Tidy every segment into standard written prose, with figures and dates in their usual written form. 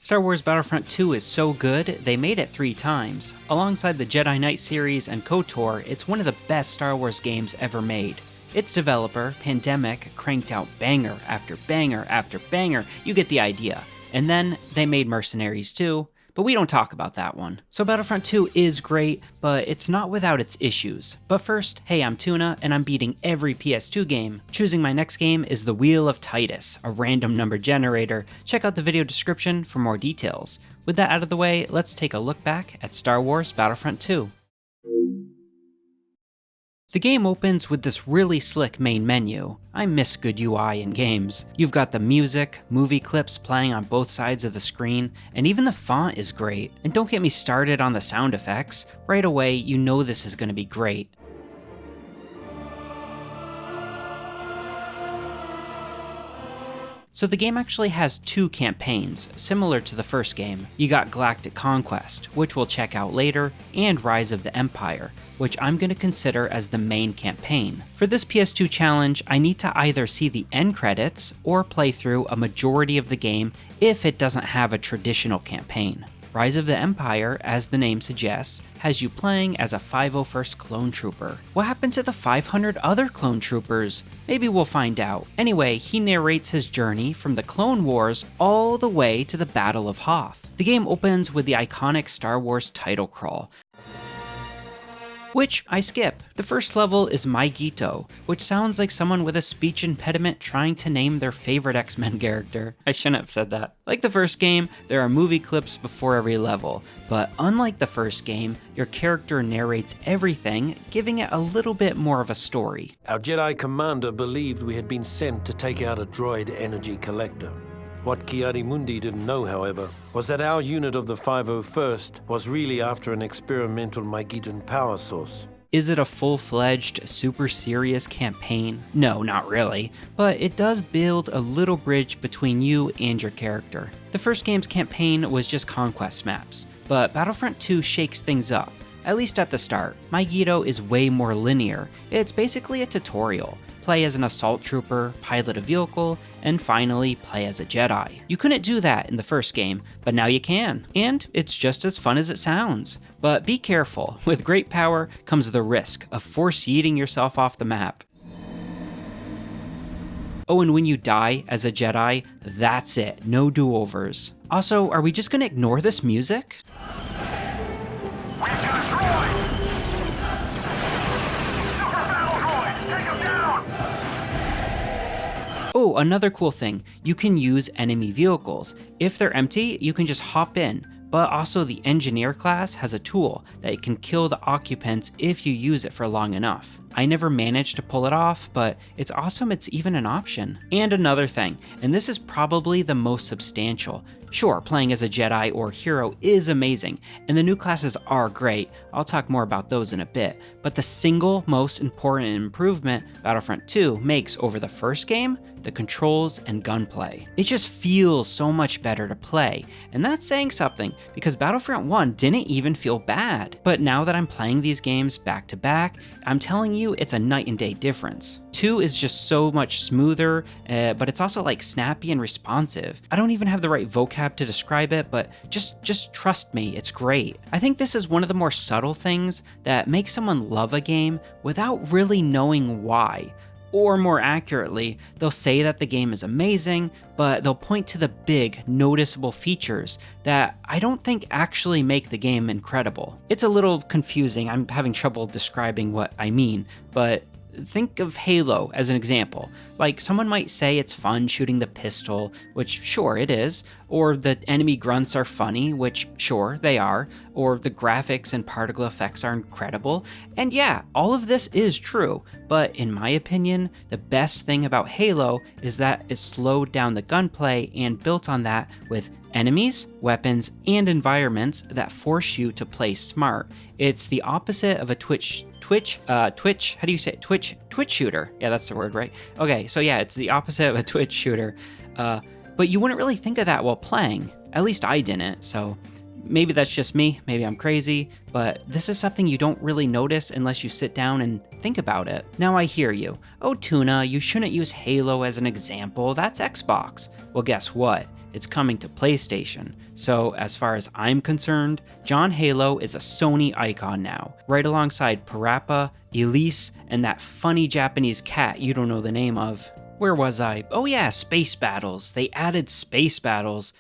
Star Wars Battlefront 2 is so good, they made it 3 times. Alongside the Jedi Knight series and KOTOR, it's one of the best Star Wars games ever made. Its developer, Pandemic, cranked out banger after banger after banger, you get the idea. And then they made Mercenaries 2, but we don't talk about that one. So Battlefront 2 is great, but it's not without its issues. But first, hey, I'm Tuna, and I'm beating every PS2 game. Choosing my next game is the Wheel of Titus, a random number generator. Check out the video description for more details. With that out of the way, let's take a look back at Star Wars Battlefront 2. The game opens with this really slick main menu. I miss good UI in games. You've got the music, movie clips playing on both sides of the screen, and even the font is great. And don't get me started on the sound effects. Right away, you know this is going to be great. So the game actually has 2 campaigns, similar to the first game. You got Galactic Conquest, which we'll check out later, and Rise of the Empire, which I'm going to consider as the main campaign. For this PS2 challenge, I need to either see the end credits or play through a majority of the game if it doesn't have a traditional campaign. Rise of the Empire, as the name suggests, has you playing as a 501st clone trooper. What happened to the 500 other clone troopers? Maybe we'll find out. Anyway, he narrates his journey from the Clone Wars all the way to the Battle of Hoth. The game opens with the iconic Star Wars title crawl, which I skip. The first level is My Gito, which sounds like someone with a speech impediment trying to name their favorite X-Men character. I shouldn't have said that. Like the first game, there are movie clips before every level, but unlike the first game, your character narrates everything, giving it a little bit more of a story. Our Jedi commander believed we had been sent to take out a droid energy collector. What Ki-Adi-Mundi didn't know, however, was that our unit of the 501st was really after an experimental Mygeetan power source. Is it a full-fledged, super serious campaign? No, not really, but it does build a little bridge between you and your character. The first game's campaign was just conquest maps, but Battlefront 2 shakes things up, at least at the start. My Gito is way more linear. It's basically a tutorial. Play as an assault trooper, pilot a vehicle, and finally play as a Jedi. You couldn't do that in the first game, but now you can. And it's just as fun as it sounds. But be careful, with great power comes the risk of force yeeting yourself off the map. Oh, and when you die as a Jedi, that's it, no do-overs. Also, are we just gonna ignore this music? Oh, another cool thing, you can use enemy vehicles. If they're empty, you can just hop in, but also the engineer class has a tool that can kill the occupants if you use it for long enough. I never managed to pull it off, but it's awesome it's even an option. And another thing, and this is probably the most substantial. Sure, playing as a Jedi or hero is amazing, and the new classes are great. I'll talk more about those in a bit, but the single most important improvement Battlefront 2 makes over the first game, the controls and gunplay. It just feels so much better to play, and that's saying something because Battlefront 1 didn't even feel bad. But now that I'm playing these games back to back, I'm telling you it's a night and day difference. 2 is just so much smoother, but it's also like snappy and responsive. I don't even have the right vocab to describe it, but just trust me, it's great. I think this is one of the more subtle things that makes someone love a game without really knowing why. Or more accurately, they'll say that the game is amazing, but they'll point to the big, noticeable features that I don't think actually make the game incredible. It's a little confusing, I'm having trouble describing what I mean, but think of Halo as an example. Like, someone might say it's fun shooting the pistol, which sure it is, or the enemy grunts are funny, which sure they are, or the graphics and particle effects are incredible, and yeah, all of this is true, but in my opinion, the best thing about Halo is that it slowed down the gunplay and built on that with enemies, weapons, and environments that force you to play smart. It's the opposite of a Twitch shooter. Yeah, that's the word, right? Okay, so yeah, it's the opposite of a Twitch shooter. But you wouldn't really think of that while playing. At least I didn't, so maybe that's just me, maybe I'm crazy, but this is something you don't really notice unless you sit down and think about it. Now I hear you. Oh, Tuna, you shouldn't use Halo as an example, that's Xbox. Well, guess what? it's coming to PlayStation. So as far as I'm concerned, John Halo is a Sony icon now, right alongside Parappa, Elise, and that funny Japanese cat you don't know the name of. Where was I? Oh yeah, space battles. They added space battles.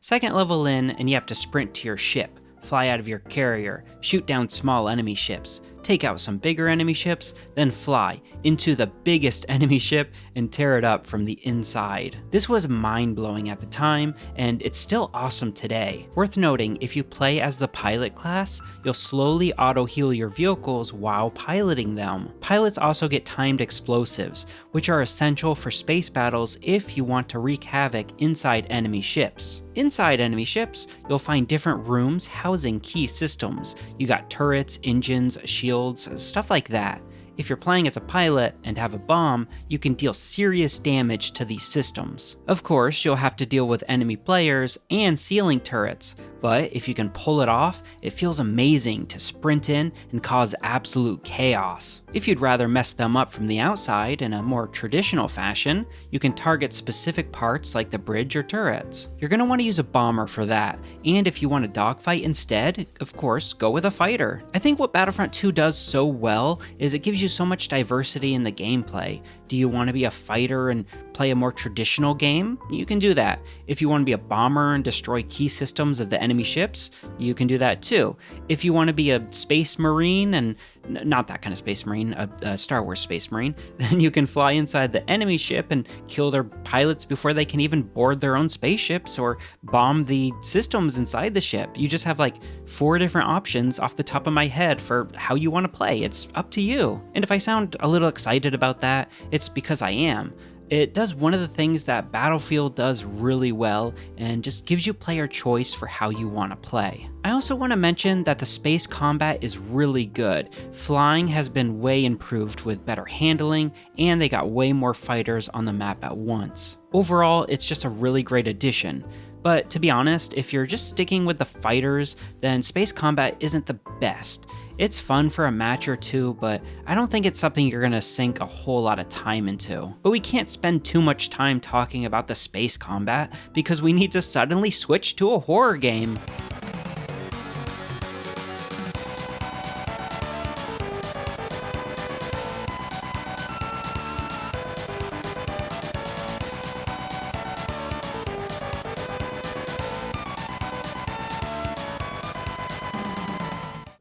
Second level in, and you have to sprint to your ship, fly out of your carrier, shoot down small enemy ships, take out some bigger enemy ships, then fly into the biggest enemy ship and tear it up from the inside. This was mind-blowing at the time, and it's still awesome today. Worth noting, if you play as the pilot class, you'll slowly auto-heal your vehicles while piloting them. Pilots also get timed explosives, which are essential for space battles if you want to wreak havoc inside enemy ships. Inside enemy ships, you'll find different rooms housing key systems. You got turrets, engines, shields, stuff like that. If you're playing as a pilot and have a bomb, you can deal serious damage to these systems. Of course, you'll have to deal with enemy players and ceiling turrets, but if you can pull it off, it feels amazing to sprint in and cause absolute chaos. If you'd rather mess them up from the outside in a more traditional fashion, you can target specific parts like the bridge or turrets. You're going to want to use a bomber for that, and if you want a dogfight instead, of course, go with a fighter. I think what Battlefront 2 does so well is it gives you so much diversity in the gameplay. Do you want to be a fighter and play a more traditional game? You can do that. If you want to be a bomber and destroy key systems of the enemy ships, you can do that too. If you want to be a space marine, and not that kind of space marine, a Star Wars space marine, then you can fly inside the enemy ship and kill their pilots before they can even board their own spaceships or bomb the systems inside the ship. You just have like 4 different options off the top of my head for how you want to play. It's up to you. And if I sound a little excited about that, it's because I am. It does one of the things that Battlefield does really well and just gives you player choice for how you want to play. I also want to mention that the space combat is really good. Flying has been way improved with better handling, and they got way more fighters on the map at once. Overall, it's just a really great addition. But to be honest, if you're just sticking with the fighters, then space combat isn't the best. It's fun for a match or two, but I don't think it's something you're gonna sink a whole lot of time into. But we can't spend too much time talking about the space combat because we need to suddenly switch to a horror game.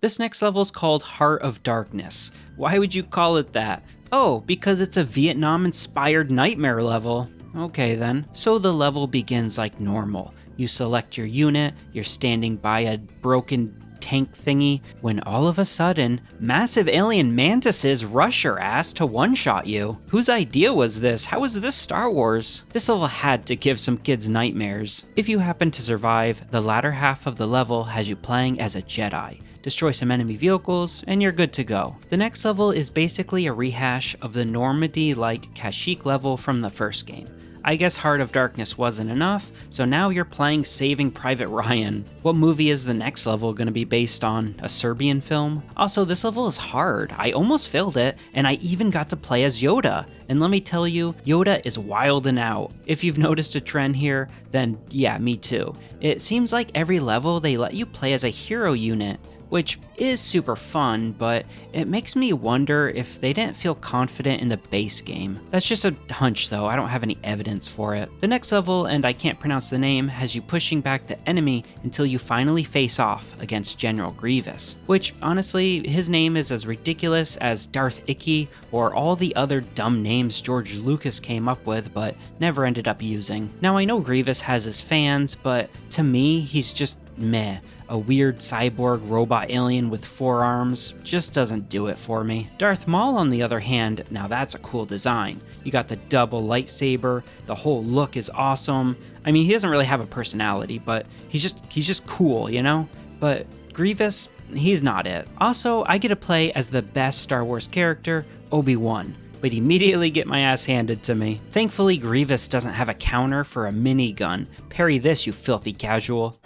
This next level is called Heart of Darkness. Why would you call it that? Oh, because it's a Vietnam-inspired nightmare level. Okay then. So the level begins like normal. You select your unit, you're standing by a broken tank thingy, when all of a sudden, massive alien mantises rush your ass to one-shot you. Whose idea was this? How is this Star Wars? This level had to give some kids nightmares. If you happen to survive, the latter half of the level has you playing as a Jedi. Destroy some enemy vehicles, and you're good to go. The next level is basically a rehash of the Normandy-like Kashyyyk level from the first game. I guess Heart of Darkness wasn't enough, so now you're playing Saving Private Ryan. What movie is the next level going to be based on? A Serbian film? Also, this level is hard. I almost failed it, and I even got to play as Yoda. And let me tell you, Yoda is wildin' out. If you've noticed a trend here, then yeah, me too. It seems like every level they let you play as a hero unit, which is super fun, but it makes me wonder if they didn't feel confident in the base game. That's just a hunch though, I don't have any evidence for it. The next level, and I can't pronounce the name, has you pushing back the enemy until you finally face off against General Grievous, which honestly, his name is as ridiculous as Darth Icky or all the other dumb names George Lucas came up with but never ended up using. Now I know Grievous has his fans, but to me, he's just meh. A weird cyborg robot alien with 4 arms just doesn't do it for me. Darth Maul, on the other hand, now that's a cool design. You got the double lightsaber, the whole look is awesome. I mean, he doesn't really have a personality, but he's just cool, you know? But Grievous, he's not it. Also, I get to play as the best Star Wars character, Obi-Wan. but immediately get my ass handed to me. Thankfully, Grievous doesn't have a counter for a minigun. Parry this, you filthy casual.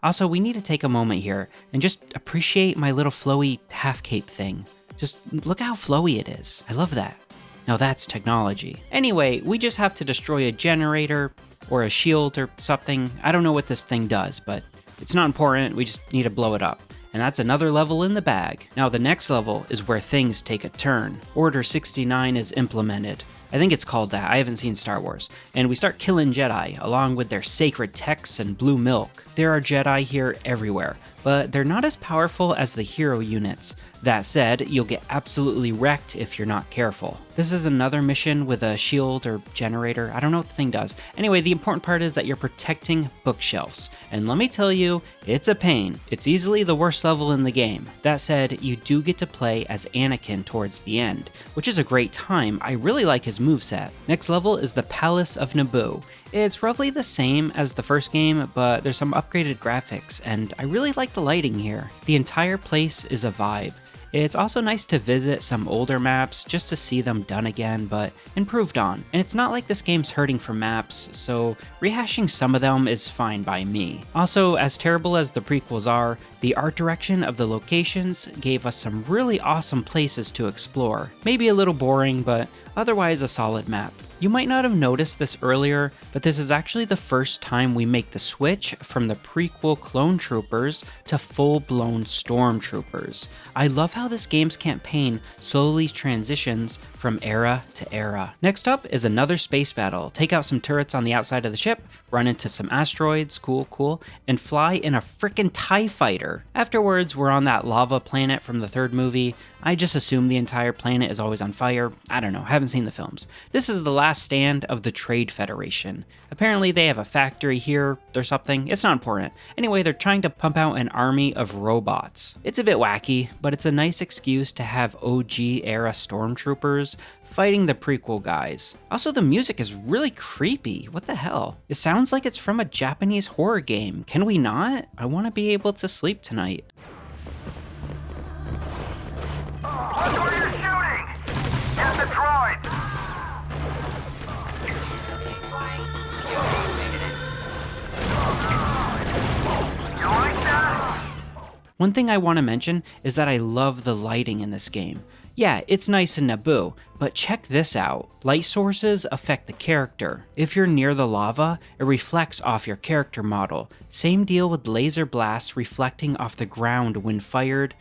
Also, we need to take a moment here and just appreciate my little flowy half cape thing. Just look how flowy it is. I love that. Now that's technology. Anyway, we just have to destroy a generator or a shield or something. I don't know what this thing does, but it's not important. We just need to blow it up. And that's another level in the bag. Now the next level is where things take a turn. Order 69 is implemented. I think it's called that. I haven't seen Star Wars. And we start killing Jedi, along with their sacred texts and blue milk. There are Jedi here everywhere, but they're not as powerful as the hero units. That said, you'll get absolutely wrecked if you're not careful. This is another mission with a shield or generator. I don't know what the thing does. Anyway, the important part is that you're protecting bookshelves. And let me tell you, it's a pain. It's easily the worst level in the game. That said, you do get to play as Anakin towards the end, which is a great time. I really like his moveset. Next level is the Palace of Naboo. It's roughly the same as the first game, but there's some upgraded graphics, and I really like the lighting here. The entire place is a vibe. It's also nice to visit some older maps just to see them done again, but improved on. And it's not like this game's hurting for maps, so rehashing some of them is fine by me. Also, as terrible as the prequels are, the art direction of the locations gave us some really awesome places to explore. Maybe a little boring, but otherwise a solid map. You might not have noticed this earlier, but this is actually the first time we make the switch from the prequel clone troopers to full-blown stormtroopers. I love how this game's campaign slowly transitions from era to era. Next up is another space battle. Take out some turrets on the outside of the ship, run into some asteroids, cool, and fly in a frickin' TIE fighter. Afterwards, we're on that lava planet from the third movie. I just assume the entire planet is always on fire. I don't know, haven't seen the films. This is the last stand of the Trade Federation. Apparently they have a factory here or something. It's not important. Anyway, they're trying to pump out an army of robots. It's a bit wacky, but it's a nice excuse to have OG era stormtroopers fighting the prequel guys. Also, the music is really creepy. What the hell? It sounds like it's from a Japanese horror game. Can we not? I want to be able to sleep tonight. Look where you're shooting! Get the droid! You like that? One thing I want to mention is that I love the lighting in this game. Yeah, it's nice in Naboo, but check this out. Light sources affect the character. If you're near the lava, it reflects off your character model. Same deal with laser blasts reflecting off the ground when fired,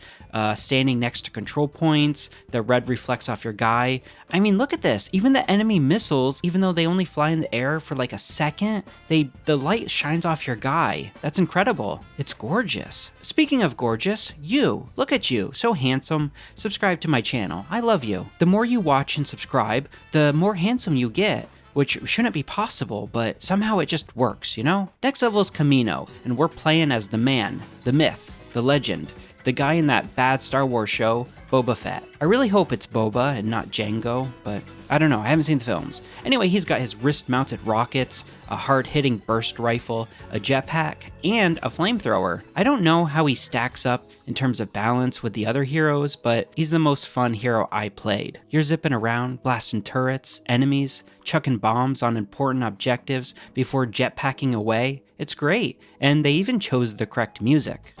standing next to control points, the red reflects off your guy. I mean, look at this. Even the enemy missiles, even though they only fly in the air for like a second, the light shines off your guy. That's incredible. It's gorgeous. Speaking of gorgeous, you. Look at you. So handsome. Subscribe to my channel. I love you. The more you watch and subscribe, the more handsome you get. Which shouldn't be possible, but somehow it just works, you know? Next level is Kamino, and we're playing as the man, the myth, the legend, the guy in that bad Star Wars show, Boba Fett. I really hope it's Boba and not Jango, but I don't know, I haven't seen the films. Anyway, he's got his wrist-mounted rockets, a hard-hitting burst rifle, a jetpack, and a flamethrower. I don't know how he stacks up in terms of balance with the other heroes, but he's the most fun hero I played. You're zipping around, blasting turrets, enemies, chucking bombs on important objectives before jetpacking away. It's great, and they even chose the correct music.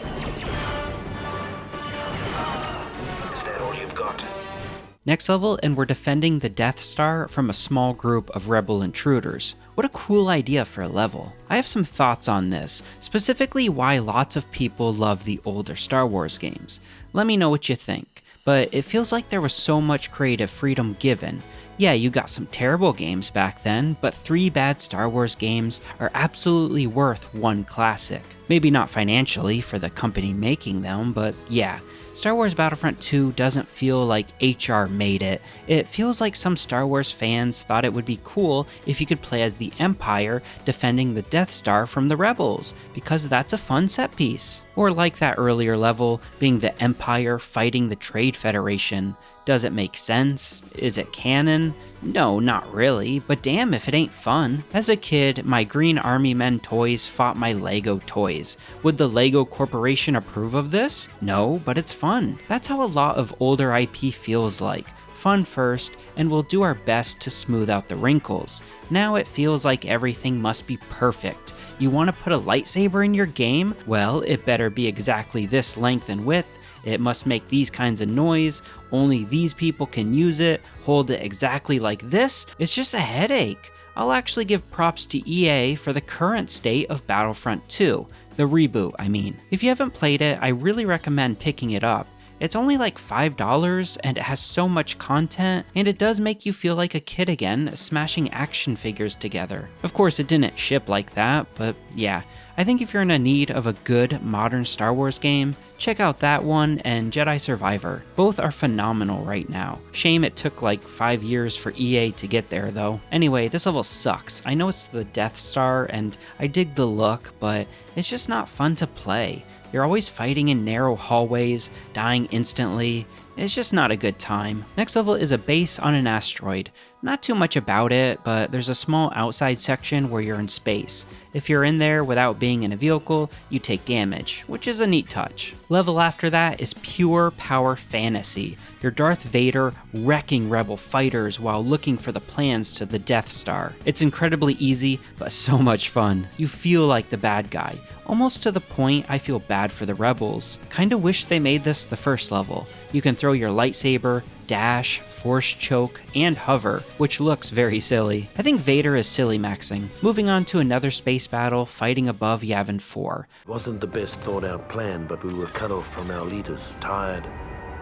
Next level, and we're defending the Death Star from a small group of rebel intruders. What a cool idea for a level. I have some thoughts on this, specifically why lots of people love the older Star Wars games. Let me know what you think, but it feels like there was so much creative freedom given. Yeah, you got some terrible games back then, but 3 bad Star Wars games are absolutely worth one classic. Maybe not financially for the company making them, but yeah. Star Wars Battlefront 2 doesn't feel like HR made it. It feels like some Star Wars fans thought it would be cool if you could play as the Empire defending the Death Star from the Rebels, because that's a fun set piece. Or like that earlier level, being the Empire fighting the Trade Federation. Does it make sense? Is it canon? No, not really, but damn if it ain't fun. As a kid, my Green Army Men toys fought my Lego toys. Would the Lego Corporation approve of this? No, but it's fun. That's how a lot of older IP feels like. Fun first, and we'll do our best to smooth out the wrinkles. Now it feels like everything must be perfect. You want to put a lightsaber in your game? Well, it better be exactly this length and width. It must make these kinds of noise. Only these people can use it. Hold it exactly like this. It's just a headache. I'll actually give props to EA for the current state of Battlefront 2. The reboot, I mean. If you haven't played it, I really recommend picking it up. It's only like $5 and it has so much content, and it does make you feel like a kid again, smashing action figures together. Of course, it didn't ship like that, but yeah. I think if you're in a need of a good modern Star Wars game, check out that one and Jedi Survivor. Both are phenomenal right now. Shame it took like 5 years for EA to get there though. Anyway, this level sucks. I know it's the Death Star and I dig the look, but it's just not fun to play. You're always fighting in narrow hallways, dying instantly. It's just not a good time. Next level is a base on an asteroid. Not too much about it, but there's a small outside section where you're in space. If you're in there without being in a vehicle, you take damage, which is a neat touch. Level after that is pure power fantasy. You're Darth Vader wrecking rebel fighters while looking for the plans to the Death Star. It's incredibly easy, but so much fun. You feel like the bad guy, almost to the point I feel bad for the rebels. Kinda wish they made this the first level. You can throw your lightsaber, dash, force choke, and hover, which looks very silly. I think Vader is silly maxing. Moving on to another space battle, fighting above Yavin 4. Wasn't the best thought out plan, but we were cut off from our leaders, tired,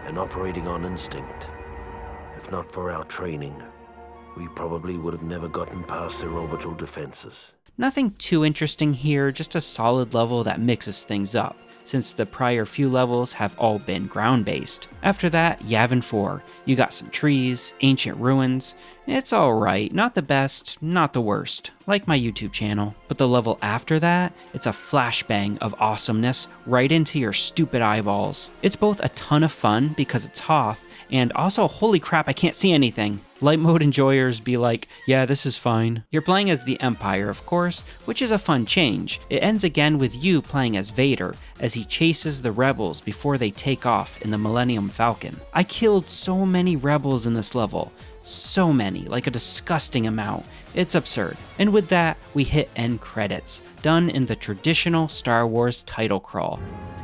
and operating on instinct. If not for our training, we probably would have never gotten past their orbital defenses. Nothing too interesting here, just a solid level that mixes things up, since the prior few levels have all been ground-based. After that, Yavin 4. You got some trees, ancient ruins. It's alright, not the best, not the worst, like my YouTube channel. But the level after that, it's a flashbang of awesomeness right into your stupid eyeballs. It's both a ton of fun because it's Hoth, and also holy crap, I can't see anything. Light mode enjoyers be like, yeah, this is fine. You're playing as the Empire, of course, which is a fun change. It ends again with you playing as Vader, as he chases the rebels before they take off in the Millennium Falcon. I killed so many rebels in this level. So many, like a disgusting amount. It's absurd. And with that, we hit end credits, done in the traditional Star Wars title crawl,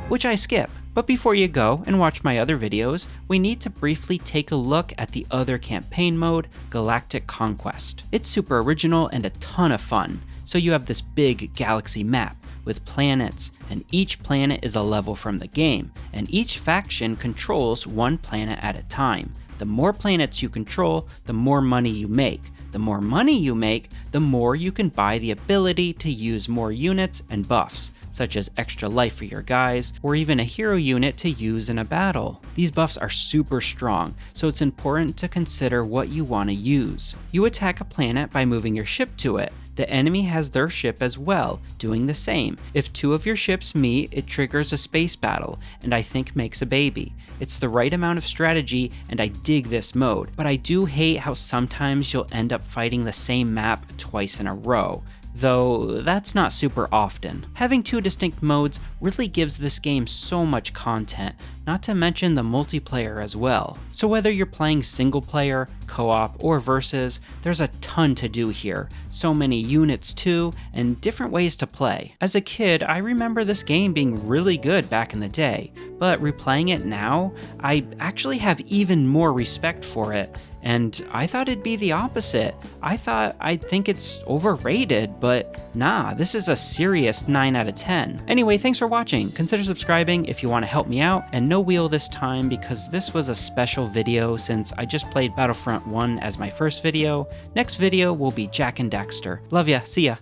which I skip. But before you go and watch my other videos, we need to briefly take a look at the other campaign mode, Galactic Conquest. It's super original and a ton of fun. So you have this big galaxy map with planets, and each planet is a level from the game, and each faction controls one planet at a time. The more planets you control, the more money you make. The more money you make, the more you can buy the ability to use more units and buffs, such as extra life for your guys, or even a hero unit to use in a battle. These buffs are super strong, so it's important to consider what you want to use. You attack a planet by moving your ship to it. The enemy has their ship as well, doing the same. If two of your ships meet, it triggers a space battle, and I think makes a baby. It's the right amount of strategy, and I dig this mode, but I do hate how sometimes you'll end up fighting the same map twice in a row, though that's not super often. Having two distinct modes really gives this game so much content, not to mention the multiplayer as well. So whether you're playing single player, co-op, or versus, there's a ton to do here. So many units too, and different ways to play. As a kid, I remember this game being really good back in the day, but replaying it now, I actually have even more respect for it. And I thought it'd be the opposite. I'd think it's overrated, but nah, this is a serious 9 out of 10. Anyway, thanks for watching. Consider subscribing if you want to help me out, and no wheel this time because this was a special video since I just played Battlefront 1 as my first video. Next video will be Jack and Daxter. Love ya, see ya.